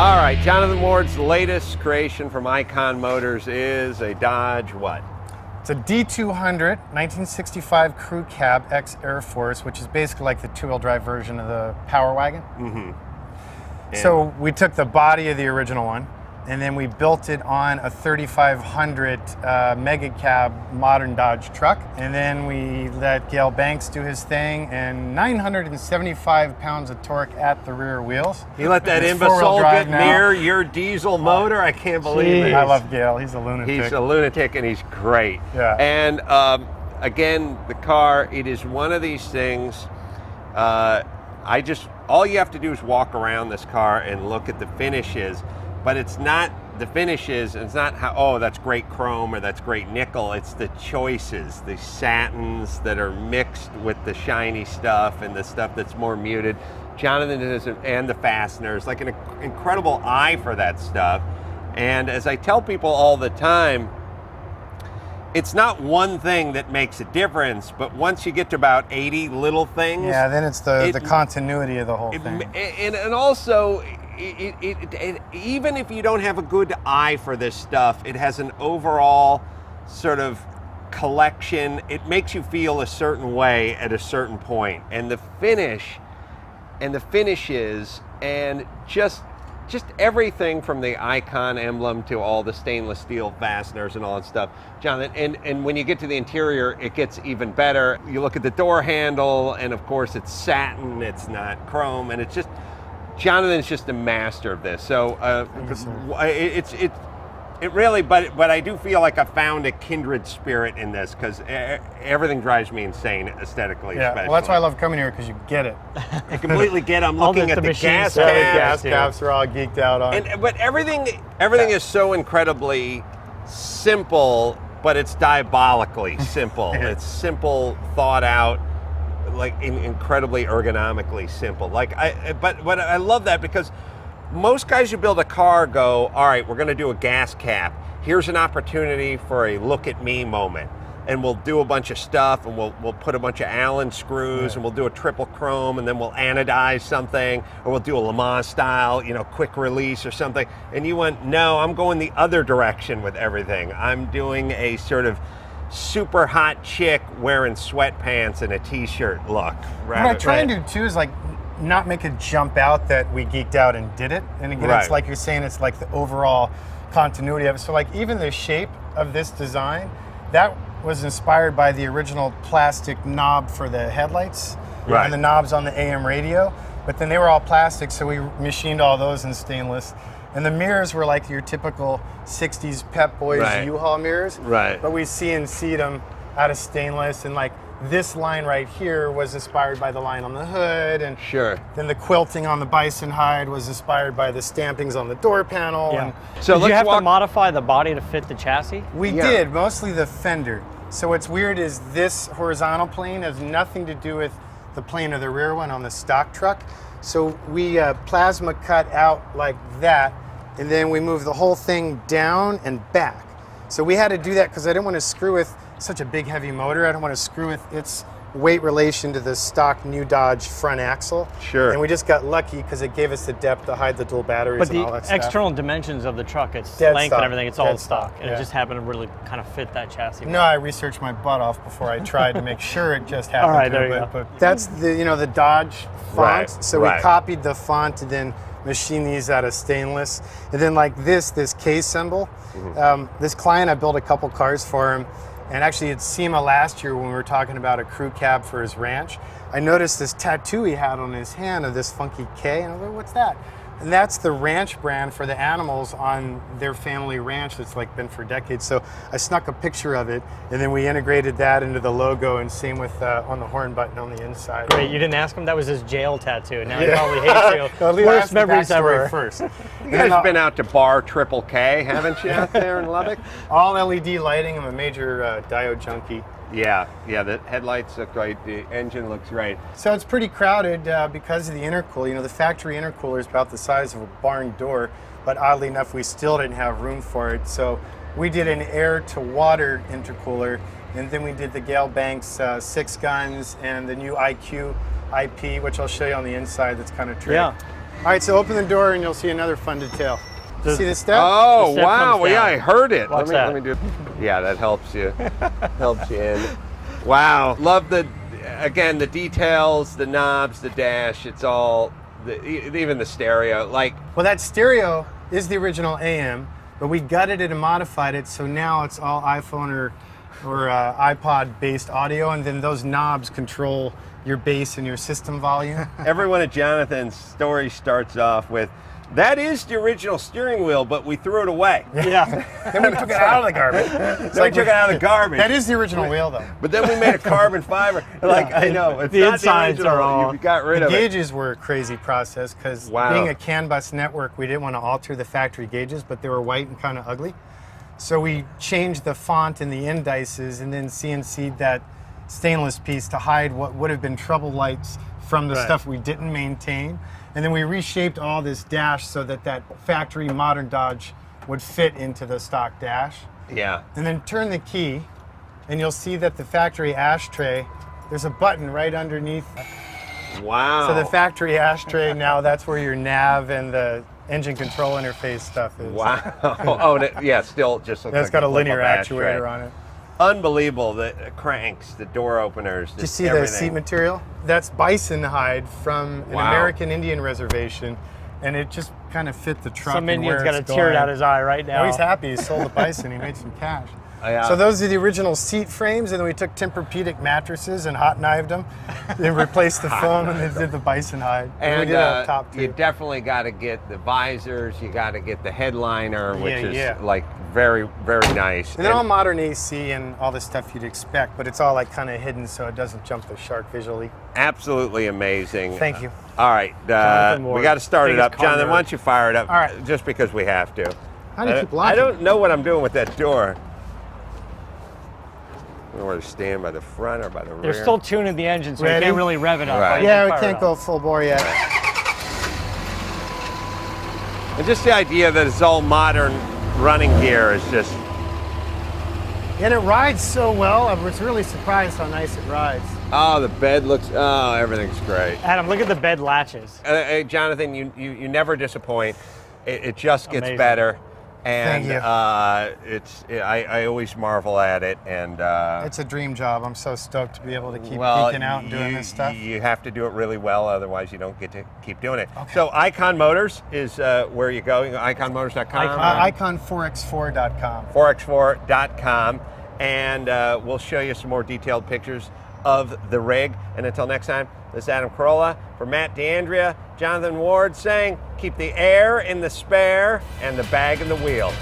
All right, Jonathan Ward's latest creation from Icon Motors is a Dodge what? It's a D200 1965 Crew Cab X Air Force, which is basically like the two-wheel drive version of the Power Wagon. Mm-hmm. So we took the body of the original one, and then we built it on a 3500 mega cab modern Dodge truck. And then we let Gale Banks do his thing, and 975 pounds of torque at the rear wheels. You let that imbecile get near your diesel motor? I can't believe it. I love Gale. He's a lunatic. He's a lunatic, and he's great. Yeah. And again, the car, it is one of these things. All you have to do is walk around this car and look at the finishes. But it's not the finishes, it's not how, oh, that's great chrome or that's great nickel. It's the choices, the satins that are mixed with the shiny stuff and the stuff that's more muted. Jonathan has, and the fasteners, like an incredible eye for that stuff. And as I tell people all the time, it's not one thing that makes a difference, but once you get to about 80 little things. Yeah, then it's the continuity of the whole thing. And also, even if you don't have a good eye for this stuff, it has an overall sort of collection. It makes you feel a certain way at a certain point. And the finish and the finishes and just everything from the Icon emblem to all the stainless steel fasteners and all that stuff. Jonathan, and when you get to the interior, it gets even better. You look at the door handle, and of course it's satin, it's not chrome, and it's just, Jonathan's just a master of this. So it really, but I do feel like I found a kindred spirit in this, because everything drives me insane aesthetically. Yeah, especially. well, that's why I love coming here, because you get it. I completely get it. I'm looking at the gas caps are all geeked out on. But everything is so incredibly simple, but it's diabolically simple. It's simple, thought out, like incredibly ergonomically simple. But I love that, because most guys who build a car go, all right, we're going to do a gas cap. Here's an opportunity for a look at me moment. And we'll do a bunch of stuff, and we'll put a bunch of Allen screws, and we'll do a triple chrome, and then we'll anodize something, or we'll do a Le Mans style, quick release or something. And you went, no, I'm going the other direction with everything. I'm doing a sort of super hot chick wearing sweatpants and a t-shirt look. What I try and do too is like not make it jump out that we geeked out and did it. And again, it's like you're saying, it's like the overall continuity of it. So like even the shape of this design, that was inspired by the original plastic knob for the headlights and the knobs on the AM radio. But then they were all plastic, so we machined all those in stainless. And the mirrors were like your typical 60s Pep Boys U-Haul mirrors. Right. But we CNC'd them out of stainless, and like this line right here was inspired by the line on the hood, and then the quilting on the bison hide was inspired by the stampings on the door panel. Yeah. And so did you have to modify the body to fit the chassis? We did, mostly the fender. So what's weird is this horizontal plane has nothing to do with the plane of the rear one on the stock truck. So we plasma cut out like that, and then we moved the whole thing down and back. So we had to do that because I didn't want to screw with such a big heavy motor. I don't want to screw with its weight relation to the stock new Dodge front axle. Sure. And we just got lucky because it gave us the depth to hide the dual batteries and all that stuff. But the external dimensions of the truck, its Dead length stock. and everything, it's all Dead stock. And yeah. it just happened to really kind of fit that chassis. No, I researched my butt off before I tried to make sure it just happened. All right, to there you go. But that's the Dodge font. Right, so we copied the font and then machined these out of stainless. And then like this K symbol, this client, I built a couple cars for him. And actually at SEMA last year when we were talking about a crew cab for his ranch, I noticed this tattoo he had on his hand of this funky K, and I was like, what's that? And that's the ranch brand for the animals on their family ranch that's like been for decades. So I snuck a picture of it, and then we integrated that into the logo, and same with on the horn button on the inside. Great, you didn't ask him? That was his jail tattoo. Now he probably hates you. Worst memories ever. First. You guys have been out to Bar Triple K, haven't you, out there in Lubbock? All LED lighting. I'm a major diode junkie. Yeah, the headlights look great, the engine looks great. So it's pretty crowded because of the intercooler. The factory intercooler is about the size of a barn door, but oddly enough, we still didn't have room for it. So we did an air to water intercooler, and then we did the Gale Banks 6 guns and the new IQ IP, which I'll show you on the inside. That's kind of tricky. Yeah. All right, so open the door and you'll see another fun detail. See the step? Oh, The step wow. comes Well, yeah, down. I heard it. Watch Let me do. Yeah, that helps you. Helps you in. Wow. Love the details, the knobs, the dash. It's all, even the stereo. Like, Well, that stereo is the original AM, but we gutted it and modified it, so now it's all iPhone or iPod-based audio, and then those knobs control your bass and your system volume. every one of Jonathan's stories starts off with, that is the original steering wheel, but we threw it away. Yeah. Then we took it out of the garbage. It's Then we took it out of the garbage. That is the original wheel, though. But then we made a carbon fiber. Like, I know, it's The not insides the original. are all- You got rid The of it. gauges were a crazy process because Wow. being a CAN bus network, we didn't want to alter the factory gauges, but they were white and kind of ugly. So we changed the font and the indices and then CNC'd that stainless piece to hide what would have been trouble lights from the Right. stuff we didn't maintain. And then we reshaped all this dash so that that factory modern Dodge would fit into the stock dash. Yeah. And then turn the key and you'll see that the factory ashtray, there's a button right underneath. Wow. So the factory ashtray, now that's where your nav and the engine control interface stuff is. Wow. Oh, yeah, still just looks That's like got a flip-up linear ashtray. actuator on it. Unbelievable. The cranks, the door openers. Did you see the seat material? That's bison hide from an Wow. American Indian reservation, and it just kind of fit the truck. Some and Indian's where got a it's tear going. out his eye right now. Oh, he's happy. He sold the bison. He made some cash. Yeah. So those are the original seat frames, and then we took Tempur-Pedic mattresses and hot knifed them, then replaced the foam, and then did the bison hide. And we did a top you too. definitely got to get the visors. You got to get the headliner, which is Yeah. like very, very nice. And they're all modern AC and all the stuff you'd expect, but it's all like kind of hidden so it doesn't jump the shark visually. absolutely amazing. Thank you. All right, Jonathan we Ward, got to start it biggest up. car Jonathan, nerd. why don't you fire it up? All right. Just because we have to. How do you keep I locking? don't know what I'm doing with that door. I don't know where to stand, by the front or by the rear. They're still tuning the engine, so Ready? you can't really rev it up. Right. but you Yeah, can we fire can't it go up. full bore yet. And just the idea that it's all modern running gear is just, And it rides so well. I was really surprised how nice it rides. oh, the bed looks, oh, everything's great. Adam, look at the bed latches. Hey, Jonathan, you never disappoint. It just gets Amazing. better. And Thank you. I always marvel at it. And It's a dream job. I'm so stoked to be able to keep well, geeking out and doing this stuff. You have to do it really well, otherwise you don't get to keep doing it. So Icon Motors is where you go. You go iconmotors.com. Icon4x4.com. 4x4.com, and we'll show you some more detailed pictures of the rig. And until next time, this is Adam Carolla for Matt D'Andrea, Jonathan Ward saying, keep the air in the spare and the bag in the wheel.